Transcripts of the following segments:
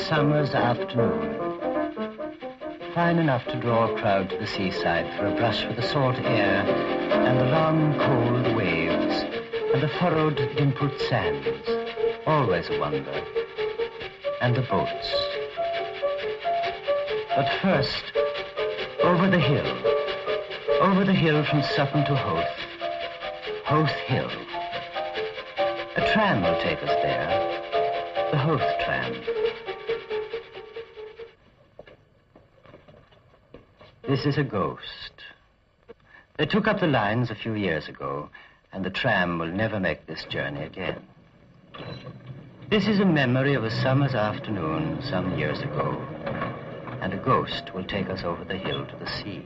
summer's afternoon, fine enough to draw a crowd to the seaside for a brush with the salt air and the long, cold waves and the furrowed, dimpled sands, always a wonder, and the boats. But first, over the hill from Sutton to Howth, Howth Hill. A tram will take us there, the Howth tram. This is a ghost. They took up the lines a few years ago, and the tram will never make this journey again. This is a memory of a summer's afternoon some years ago, and a ghost will take us over the hill to the sea.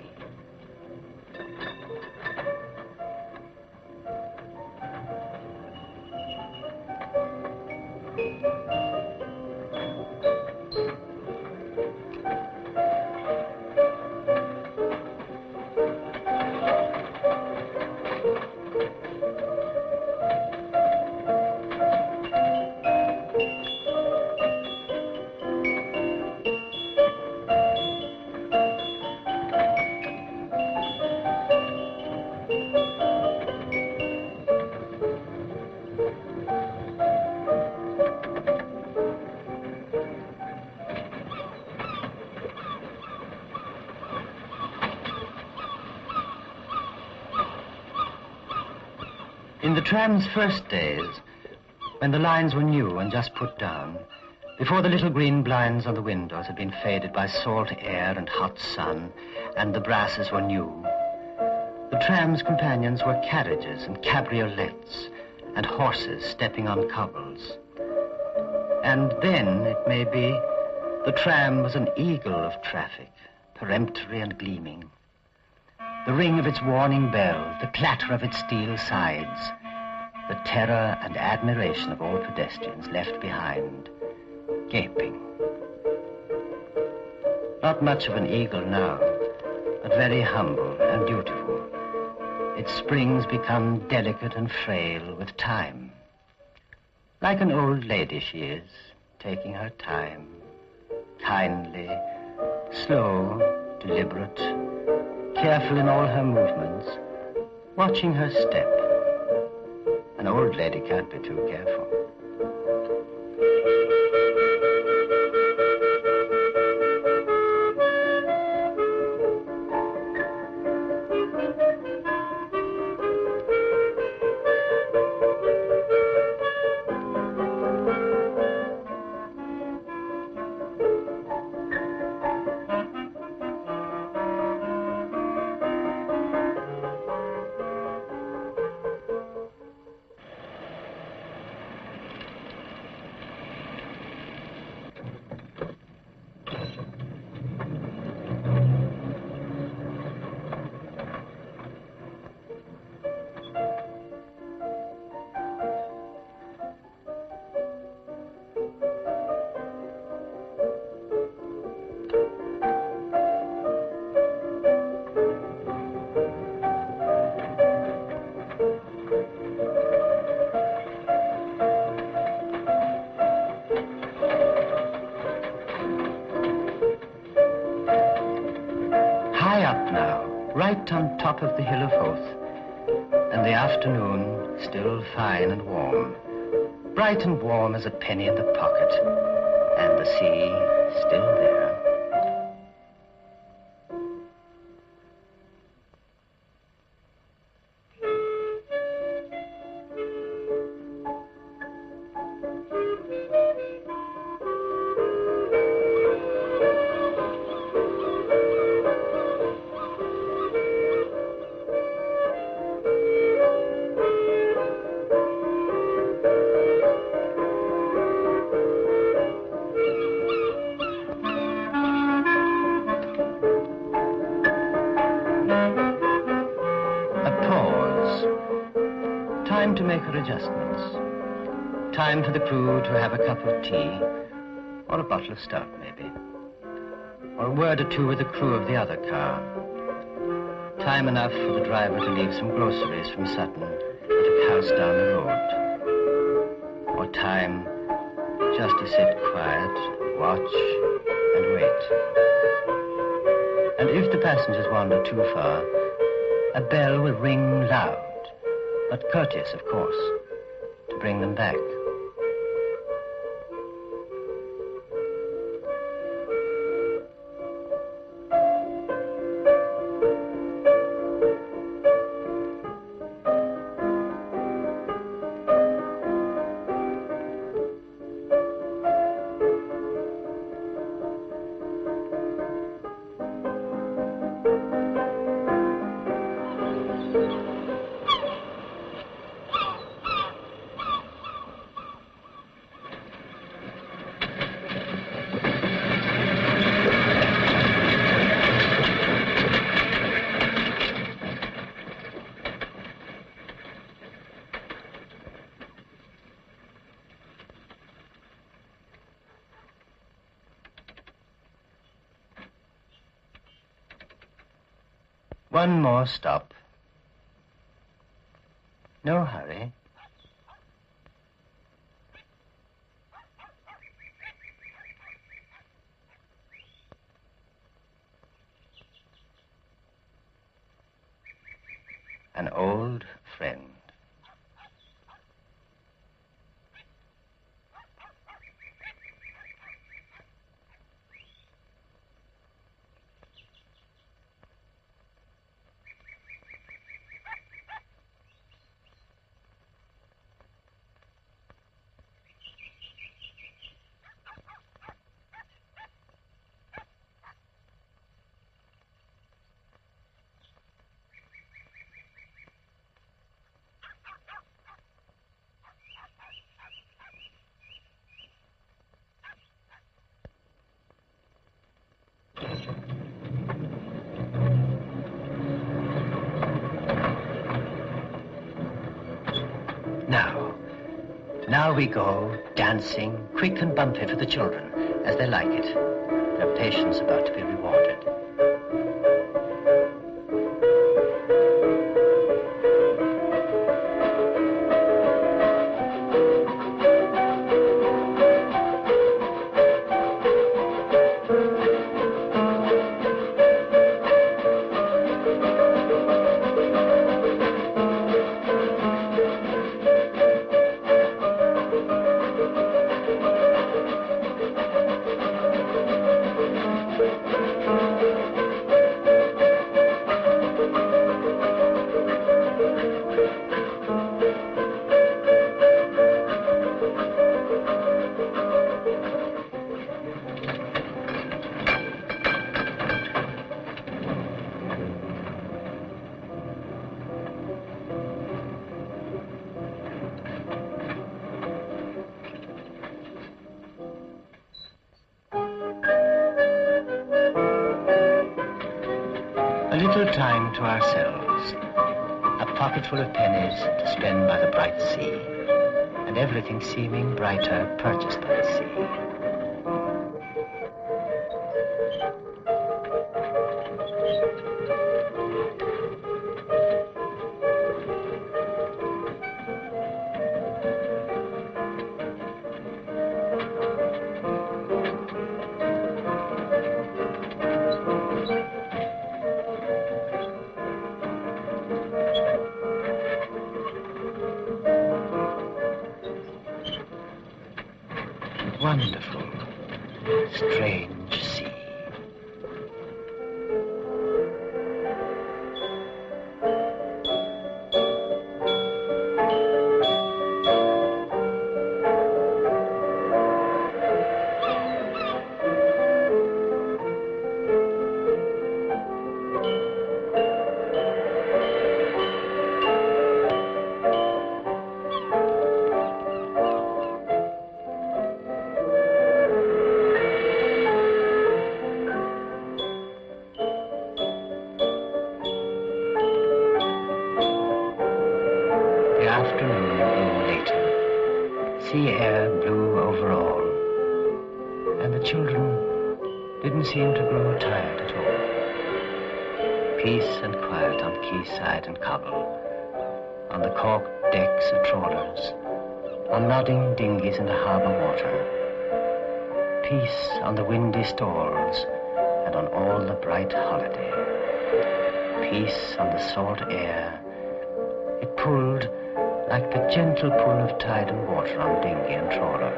In the tram's first days, when the lines were new and just put down, before the little green blinds on the windows had been faded by salt air and hot sun, and the brasses were new, the tram's companions were carriages and cabriolets and horses stepping on cobbles. And then, it may be, the tram was an eagle of traffic, peremptory and gleaming. The ring of its warning bell, the clatter of its steel sides, the terror and admiration of all pedestrians left behind, gaping. Not much of an eagle now, but very humble and dutiful. Its springs become delicate and frail with time. Like an old lady she is, taking her time, kindly, slow, deliberate, careful in all her movements, watching her step. An old lady can't be too careful. Right on top of the hill of Howth, and the afternoon still fine and warm, bright and warm as a penny in the pocket, and the sea still there. Time to make her adjustments. Time for the crew to have a cup of tea, or a bottle of stout, maybe. Or a word or two with the crew of the other car. Time enough for the driver to leave some groceries from Sutton at a house down the road. Or time just to sit quiet watch, and wait. And if the passengers wander too far, a bell will ring loud, but courteous, of course, to bring them back. One more stop. No hurry. An old friend. Now we go, dancing, quick and bumpy for the children, as they like it. Their patience about to be rewarded. A little time to ourselves, a pocketful of pennies to spend by the bright sea, and everything seeming brighter purchased by the sea. Wonderful, strange sea. Afternoon grew later. Sea air blew over all, and the children didn't seem to grow tired at all. Peace and quiet on quayside and cobble, on the corked decks of trawlers, on nodding dinghies in the harbour water. peace on the windy stalls and on all the bright holiday. Peace on the salt air. It pulled like the gentle pull of tidal water on dinghy and trawler,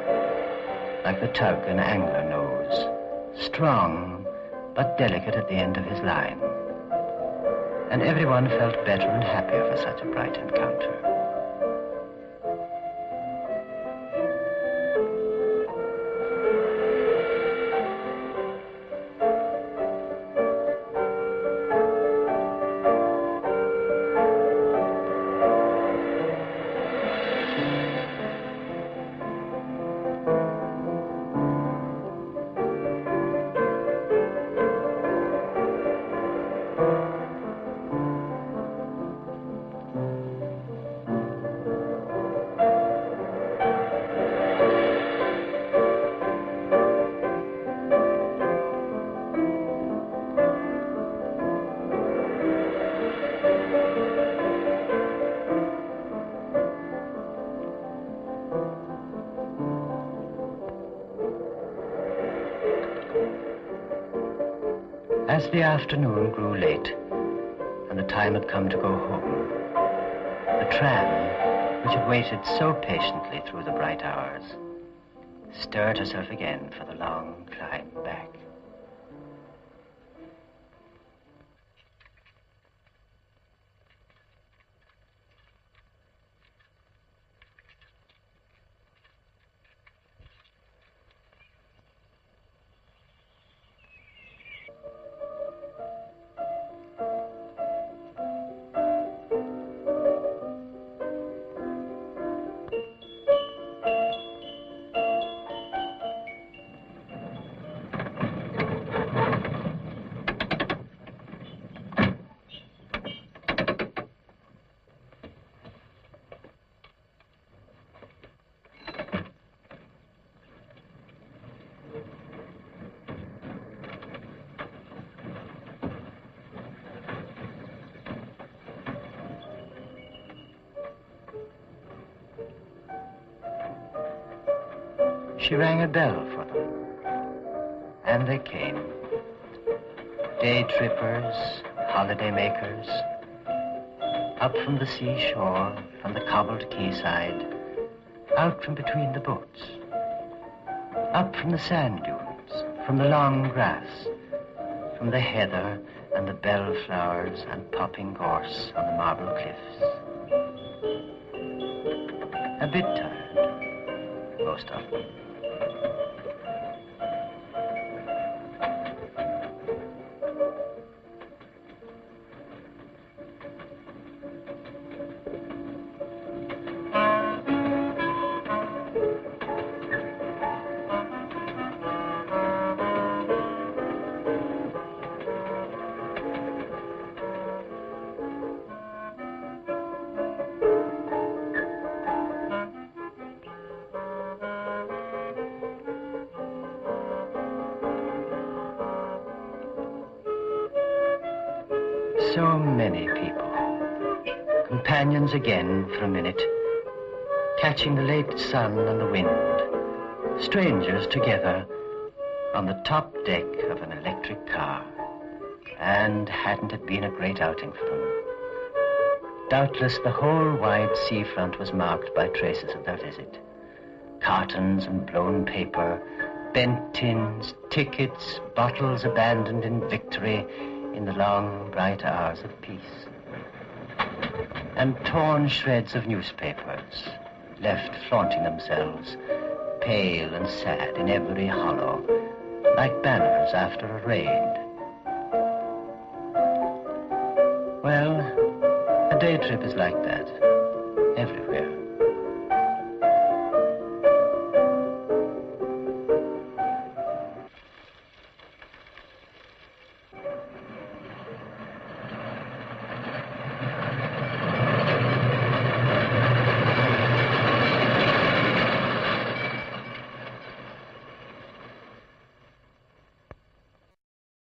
like the tug an angler knows, strong but delicate at the end of his line. And everyone felt better and happier for such a bright encounter. As the afternoon grew late and the time had come to go home, the tram, which had waited so patiently through the bright hours, stirred herself again for the long climb back. She rang a bell for them, and they came. Day trippers, holiday makers, up from the seashore, from the cobbled quayside, out from between the boats, up from the sand dunes, from the long grass, from the heather and the bellflowers and popping gorse on the marble cliffs. A bit tired, most of them. So many people, companions again for a minute, catching the late sun and the wind, strangers together on the top deck of an electric car. And hadn't it been a great outing for them? Doubtless the whole wide seafront was marked by traces of their visit. Cartons and blown paper, bent tins, tickets, bottles abandoned in victory in the long, bright hours of peace. And torn shreds of newspapers, left flaunting themselves, pale and sad in every hollow, like banners after a raid. Well, a day trip is like that, everywhere.